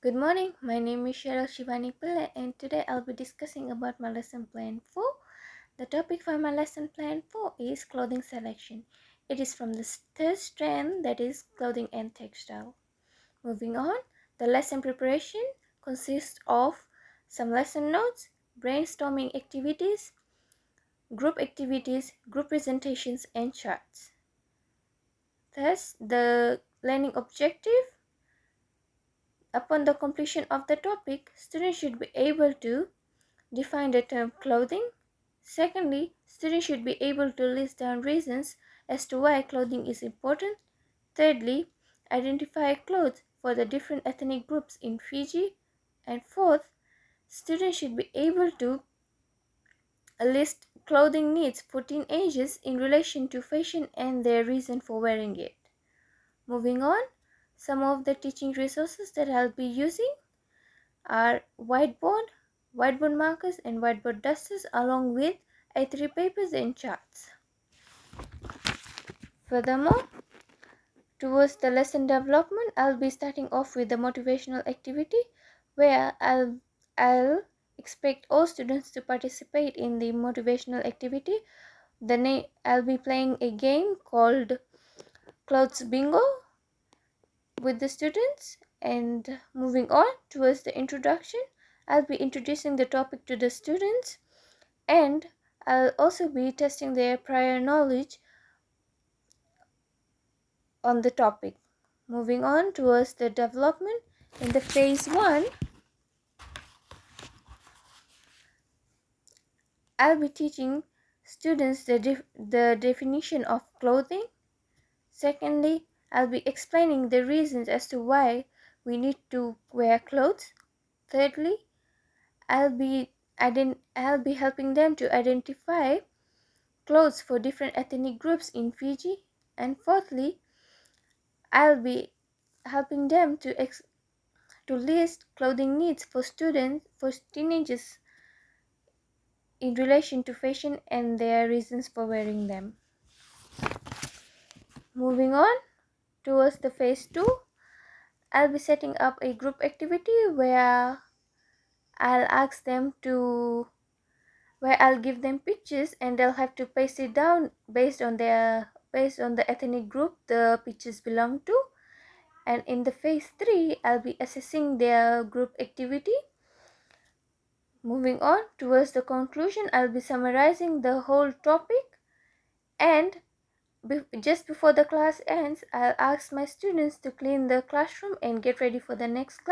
Good morning, my name is Cheryl Shivani Pillai and today I'll be discussing about my lesson plan 4. The topic for my lesson plan 4 is clothing selection. It is from the third strand, that is clothing and textile. Moving on, the lesson preparation consists of some lesson notes, brainstorming activities, group presentations and charts. Thus, the learning objective. Upon the completion of the topic, students should be able to define the term clothing. Secondly, students should be able to list down reasons as to why clothing is important. Thirdly, identify clothes for the different ethnic groups in Fiji. And fourth, students should be able to list clothing needs for teenagers in relation to fashion and their reason for wearing it. Moving on, some of the teaching resources that I'll be using are whiteboard markers and whiteboard dusters along with A3 papers and charts. Furthermore, towards the lesson development, I'll be starting off with the motivational activity where I'll expect all students to participate in the motivational activity. I'll be playing a game called Clothes Bingo with the students. And moving on towards the introduction, I'll be introducing the topic to the students and I'll also be testing their prior knowledge on the topic. Moving on towards the development, in the phase 1, I'll be teaching students the definition of clothing. Secondly, I'll be explaining the reasons as to why we need to wear clothes. Thirdly, I'll be helping them to identify clothes for different ethnic groups in Fiji. And fourthly, I'll be helping them to list clothing needs for teenagers in relation to fashion and their reasons for wearing them. Moving on towards the phase 2, I'll be setting up a group activity where I'll give them pictures and they'll have to paste it down based on the ethnic group the pictures belong to. And in the phase 3, I'll be assessing their group activity. Moving on towards the conclusion, I'll be summarizing the whole topic, and just before the class ends, I'll ask my students to clean the classroom and get ready for the next class.